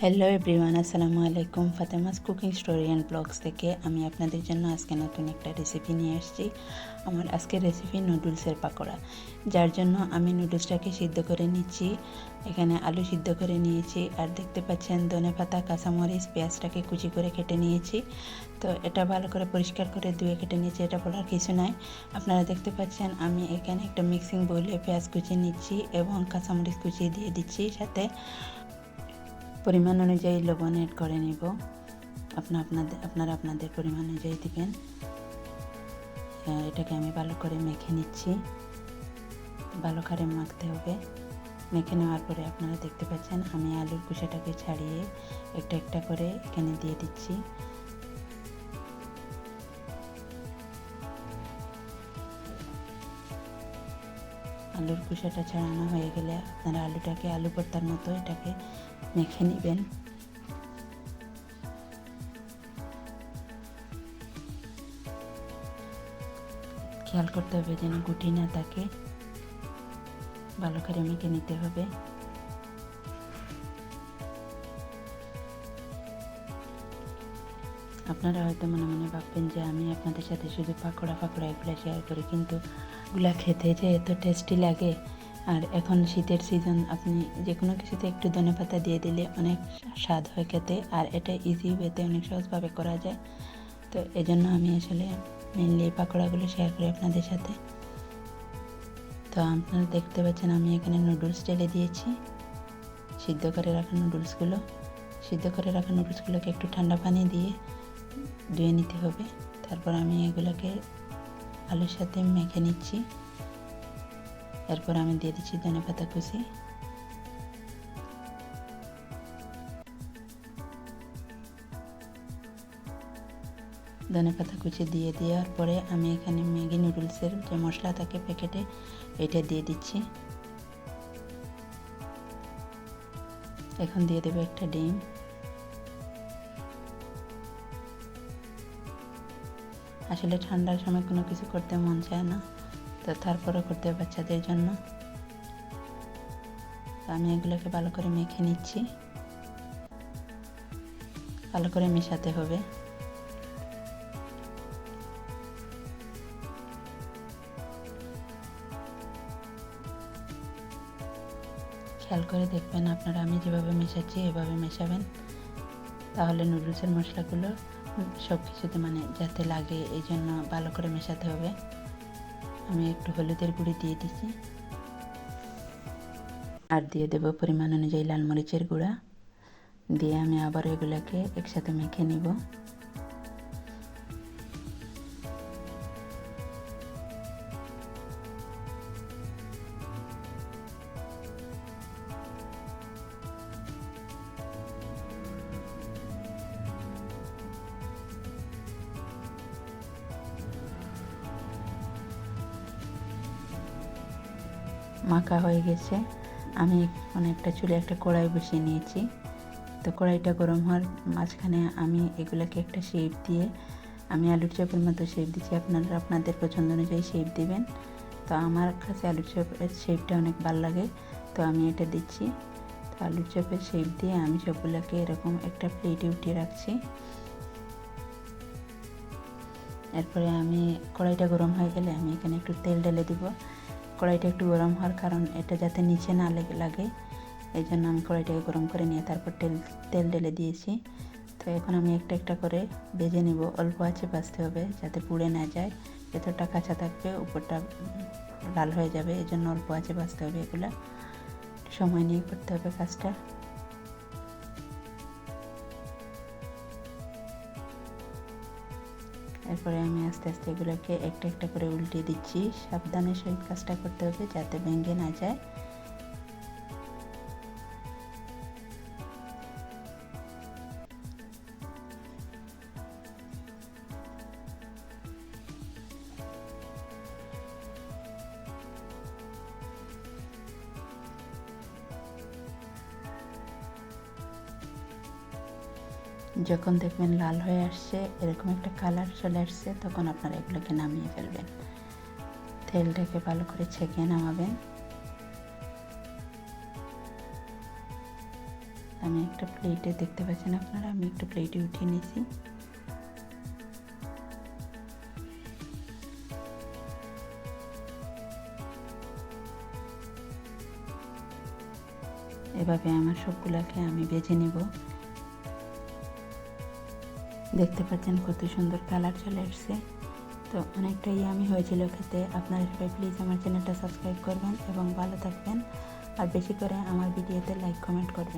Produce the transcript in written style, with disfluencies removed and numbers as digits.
Hello everyone, আসসালামু আলাইকুম। Fatema's cooking story and blogs থেকে আমি আপনাদের জন্য আজকে নতুন একটা রেসিপি নিয়ে আসছি। আমার আজকের রেসিপি নুডলসের পাকোড়া, যার জন্য আমি নুডলসটাকে সিদ্ধ করে নিচ্ছি। এখানে আলু সিদ্ধ করে নিয়েছি, আর দেখতে পাচ্ছেন ধনেপাতা, কাঁচামরিচ, পেঁয়াজটাকে কুচি করে কেটে নিয়েছি। তো এটা ভালো করে পরিষ্কার করে ধুয়ে কেটে নিয়েছি, এটা বলার কিছু নাই। আপনারা দেখতে পাচ্ছেন আমি এখানে একটা মিক্সিং বোলে পেঁয়াজ কুচিয়ে নিচ্ছি এবং কাঁচামরিচ কুচিয়ে দিয়ে দিচ্ছি, সাথে পরিমাণ অনুযায়ী লবণ অ্যাড করে নিব। আপনারা আপনাদের পরিমাণ অনুযায়ী দিবেন। এটাকে আমি ভালো করে মেখে নিচ্ছি, ভালো করে মাখতে হবে। মেখে নেওয়ার পরে আপনারা দেখতে পাচ্ছেন আমি আলুর খোসাটাকে ছাড়িয়ে একটা একটা করে এখানে দিয়ে দিচ্ছি। আলুর খোসাটা ছাড়ানো হয়ে গেলে আপনারা আলুটাকে আলু ভর্তার মতো এটাকে মেখে নেবেন। খেয়াল করতে হবে যেন গুটি না থাকে, ভালো করে মেখে নিতে হবে। আপনারা হয়তো মনে মনে ভাববেন যে আমি আপনাদের সাথে শুধু পাকোড়া এগুলো শেয়ার করি, কিন্তু এগুলা খেতে যে এত টেস্টি লাগে। আর এখন শীতের সিজন, আপনি যে কোনো কিছুতে একটু ধনেপাতা দিয়ে দিলে অনেক স্বাদ হয় খেতে, আর এটা ইজি ওয়েতে অনেক সহজভাবে করা যায়। তো এজন্য আমি আসলে মেনলি এই পাকোড়াগুলো শেয়ার করি আপনাদের সাথে। তো আপনারা দেখতে পাচ্ছেন আমি এখানে নুডলস ঢেলে দিয়েছি, সিদ্ধ করে রাখা নুডলসগুলোকে একটু ঠান্ডা পানি দিয়ে ধুয়ে নিতে হবে। তারপর আমি এগুলোকে আলুর সাথে মেখে নিচ্ছি। এরপর আমি দিয়ে দিচ্ছি ধনেপাতা কুচি। ধনেপাতা কুচি দিয়ে দেওয়ার পরে আমি এখানে ম্যাগি নুডলসের যে মশলা থাকে প্যাকেটে, এটা দিয়ে দিচ্ছি। এখন দিয়ে দেবো একটা ডিম। আসলে ঠান্ডার সময় কোনো কিছু করতে মন চায় না, তো তারপরে করতে হবে বাচ্চাদের জন্য। তো আমি এগুলোকে ভালো করে মেখে নিচ্ছি, ভালো করে মেশাতে হবে। খেয়াল করে দেখবেন আপনারা আমি যেভাবে মেশাচ্ছি এভাবে মেশাবেন, তাহলে নুডলসের মশলাগুলো সব কিছুতে যাতে লাগে, এই জন্য ভালো করে মেশাতে হবে। আমি একটু হলুদের গুঁড়ি দিয়ে দিচ্ছি, আর দিয়ে দেব পরিমাণ অনুযায়ী লাল মরিচের গুঁড়া। দিয়ে আমি আবার এগুলোকে একসাথে মেখে নিব। মাখা হয়ে গেছে। আমি একটা চুলে একটা কড়াই বসিয়ে নিয়েছি। তো কড়াইটা গরম হওয়ার মাঝখানে আমি এগুলোকে একটা শেপ দিয়ে, আমি আলুর চপের মতো শেপ দিচ্ছি। আপনারা আপনাদের পছন্দ অনুযায়ী শেপ দিবেন। তো আমার কাছে আলুর চপের শেপটা অনেক ভালো লাগে, তো আমি এটা দিচ্ছি। তো আলুর চপের শেপ দিয়ে আমি সবগুলোকে এরকম একটা প্লেটে উঠিয়ে রাখছি। এরপরে আমি কড়াইটা গরম হয়ে গেলে আমি এখানে একটু তেল ঢেলে দিব। কড়াইটা একটু গরম হওয়ার কারণ এটা যাতে নিচে না লাগে, এই জন্য আমি কড়াইটাকে গরম করে নিয়ে তারপর তেল ঢেলে দিয়েছি। তো এখন আমি একটা একটা করে ভেজে নিব। অল্প আঁচে ভাজতে হবে যাতে পুড়ে না যায়, ভেতরটা কাঁচা থাকবে, উপরটা লাল হয়ে যাবে, এই জন্য অল্প আঁচে ভাজতে হবে। এগুলো সময় নিয়ে করতে হবে কাজটা। এরপরে আমি আস্তে আস্তে এগুলোকে একটা একটা করে উল্টে দিচ্ছি। সাবধানে সহিত কাজটা করতে হবে যাতে ভেঙে না যায়। যখন দেখবেন লাল হয়ে আসছে, এরকম একটা কালার চলে আসছে, তখন আপনারা এগুলোকে নামিয়ে ফেলবেন। তেলটাকে ভালো করে ছেঁকে নামাবেন। আমি একটা প্লেটে, দেখতে পাচ্ছেন আপনারা, আমি একটা প্লেটে উঠিয়ে নিয়েছি। এভাবে আমার সবগুলাকে আমি ভেজে নেব। দেখতে পাচ্ছেন কত সুন্দর কালার চলে আসছে। তো অনেকটা ইয়ামি হয়েছিল খেতে। আপনারা সবাই প্লিজ আমার চ্যানেলটা সাবস্ক্রাইব করবেন এবং ভালো থাকবেন, আর বেশি করে আমার ভিডিওতে লাইক কমেন্ট করবেন।